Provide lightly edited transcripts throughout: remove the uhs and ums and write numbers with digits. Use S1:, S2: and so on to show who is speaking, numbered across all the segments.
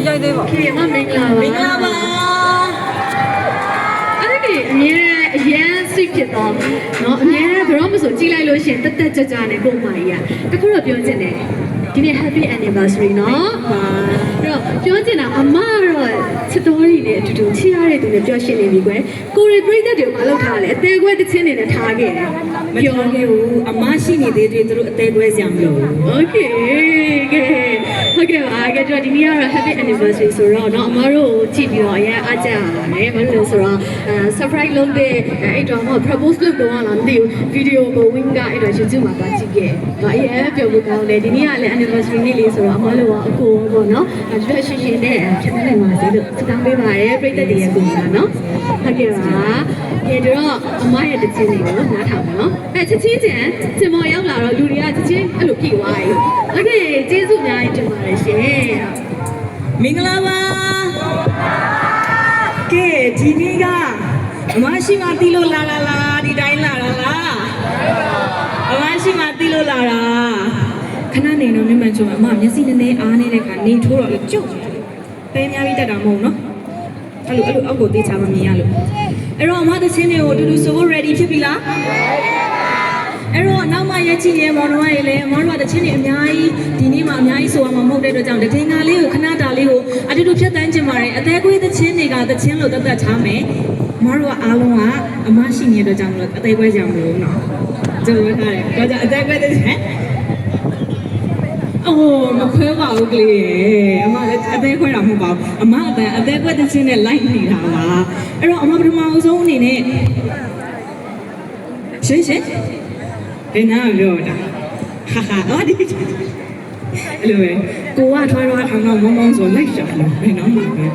S1: ကြိုက်သေးပါ
S2: ခေမမင်္ဂလာပါ
S1: မင်္ဂလာပါ
S2: အဲ့ဒီအမြဲအရန်စိတ်ဖြစ်တော့နော်အမြဲဘယ်တော့မှဆိုကြည့်လိုက်လို့ရှင်တက်တက်ကြွကြွနဲ့ကို့မာကြီးကတခုတော့ပြောချင်တယ်ဒီနေ့ happy anniversary နော်အဲ့တော့ပြောချင်တာအမကတော့စတိုးရီနဲ့အတူတူချီရတဲ့သူနဲ့ပြောရှင်းနေပြီကွယ်ကိုရီပရိသတ်တွေမလုပ်ထားလဲအသေးခွဲတစ်ချင်းနေနဲ့ထားခဲ့တယ်
S1: မပြောခဲ့ဘူးအမရှိနေသေးတယ်သူတို့အသေးကွဲစရာမလိုဘူး
S2: Okay ကဲဟုတ်ကဲ့ပါကဲတော့ဒီနေ့ကတော့ happy anniversary ဆိုတော့เนาะအမတို့ကြည့်ပြီးတော့အရင်အားကြရတယ်ဘာလို့လဲဆိုတော့ surprise လုပ်တဲ့အဲ့တော့မှ propose လုပ်တော့လားမသိဘူး video ကို wing ကအဲ့တော့ YouTube မှာပါကြည့်ခဲ့တော့အရင်ပြောဖို့ကောင်းတယ်ဒီနေ့ကလည်း anniversary နေ့လေးဆိုတော့အမတို့ကအကိုပေါ့เนาะအဲ့ဒါရှင်းရှင်းနဲ့ဖြစ်နိုင်ပါစေလို့စတောင်းပေးပါရယ်ပြည်သက်တွေရဲ့ကိုယ်ကเนาะဟုတ်ကဲ့ပါကဲတော့အမရဲ့တခြင်းလေးကိုနားထောင်ပါเนาะအဲ့ချက်ချင်းချင်းစင်မော်ရောက်လာတော့လူတွေကချက်ချင်းအဲ့လိုပြေသွားပြီဟုတ်ကဲ့ကျေးဇူးအများကြီးတင်ပါတယ်ရှင်
S1: မင်္ဂလာပါကဲဒီနေ့ကအမရှိမှတီးလို့လာလားဒီတိုင်းလာလားအမရှိမှတီးလို့လာတာခဏနေတော့မြမချုံအမမျက်စိနည်းနည်းအားနေတဲ့ခါနေထိုးတော့ကျုပ်ပဲများပြီးတက်တာမဟုတ်နော်အဲ့လိုအောက်ကိုတေးချမမြင်ရလို့အဲ့တော့အမသချင်းတွေကိုအတူတူဆိုဖို့ ready ဖြစ်ပြီလားအဲ့တော့နောက်မှရက်ချီရဲမောင်တော်ရဲ့လည်းမောင်တော်ကတချင်းတွေအများကြီးဒီနေ့မှအများကြီးဆိုရမှာမဟုတ်တဲ့အတွက်ကြောင့်တထင်ကားလေးကိုခဏတာလေးကိုအတူတူဖြတ်တန်းကျင်ပါတယ်အသေးကွေးတချင်းတွေကတချင်းလို့တတ်ထားမယ်မောင်တော်ကအားလုံးကအမရှိနေတဲ့အတွက်ကြောင့်လို့အသေးကွဲကြမလို့နော်ကျုပ်ပြောထားတယ်တော့ကြအသေးကွဲတဲ့ဟမ်အိုးမခွဲပါဘူးကလေးရေအမလည်းအသေးခွဲတာမဟုတ်ပါဘူးအမအသေးခွဲတဲ့ချင်းနဲ့လိုက်နေတာပါအဲ့တော့အမပထမအဆုံးအနေနဲ့ရှင်းဒီနာပြောတာဟာဟာအော်ဒီအဲ့လိုပဲကိုကထွားထောင်တော့မောင်းဆိုလိုက်ရှာလို့ဘယ်တော့မှပဲ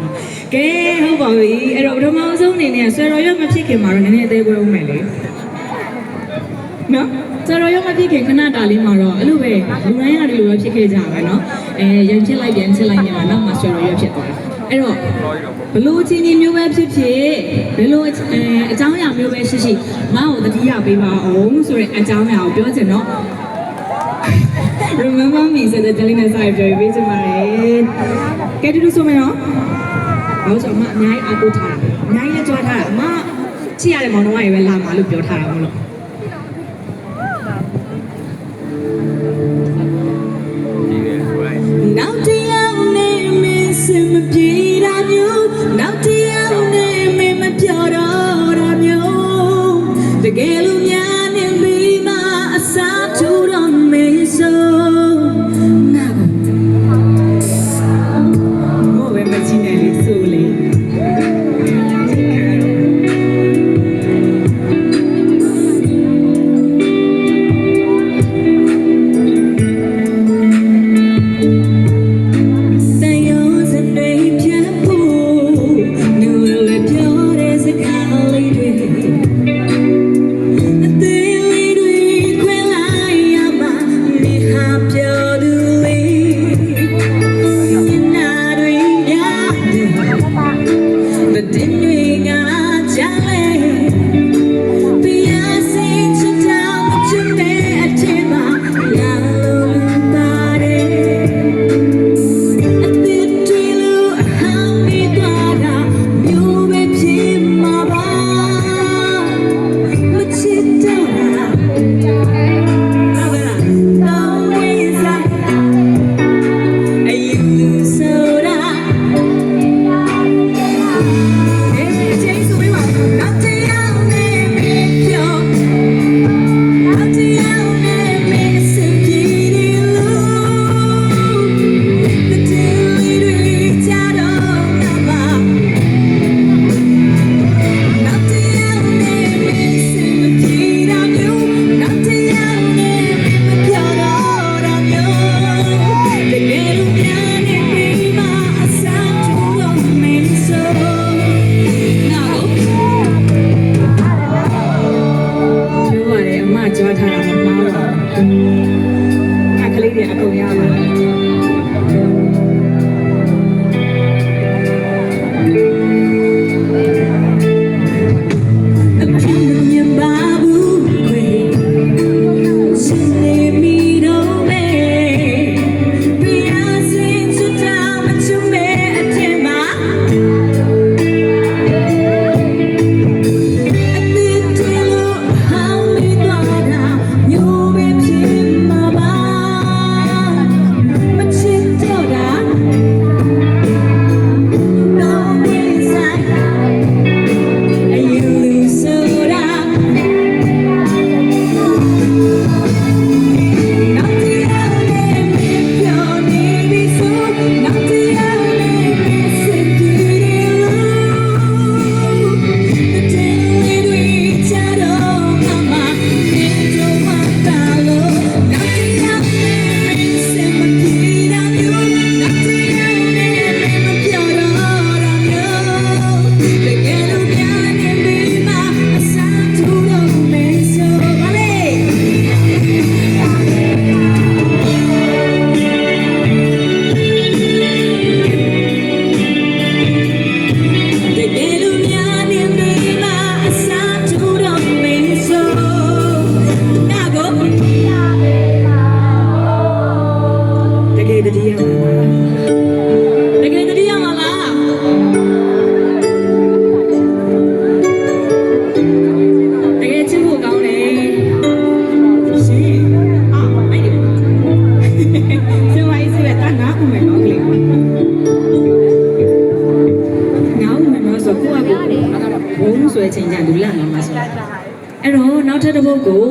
S1: ကဲဟုတ်ပါပြီအဲ့တော့ပထမဆုံးအနေနဲ့ဆွေတော်ရွက်မဖြစ်ခင်မှာတော့နည်းနည်းအသေးခွဲဦးမယ်လေနော်ဆွေတော်ရွက်မဖြစ်ခင်ခဏတာလေးမှာတော့အဲ့လိုပဲလူတိုင်းကဒီလိုပဲဖြစ်ခဲ့ကြပါပဲနော်ရန်ဖြစ်လိုက်ပြန်ဖြစ်လိုက်နေမှာနောက်မှဆွေတော်ရွက်ဖြစ်သွားအဲ့တော့ဘလို့အချင်းချင်းမျိုးပဲဖြစ်ဖြစ်ဘလို့အကြောင်းအရာမျိုးပဲရှိရှိငါ့ကိုတတိယပေးပါအောင်ဆိုတဲ့အကြောင်းအရာကိုပြောချင်တော့ Remember me ဆိုတဲ့ Jelena စာပြောပေးချင်ပါတယ်ကဲတူတူဆိုမယ်နော်ဘာလို့ဆိုအမအများကြီးအားကိုးထားတာအများကြီးလည်းကြွားထားတာအမချစ်ရတဲ့မောင်တော်ကပဲလာမှာလို့ပြောထားတာမဟုတ်လို့နောက်တရားနဲ့မင်းစမပြေတာမျိုးနောက်တရားနဲ့မင်းမပြောတော့တာမျိုးတကယ်လို့များနေပြီးမှအစားထိုးတော့မင်းဆိုနာဘောဘယ်မချင်တယ်လေဆိုလေက အဲ့တော့နောက်ထပ်တစ်ပုဒ်ကို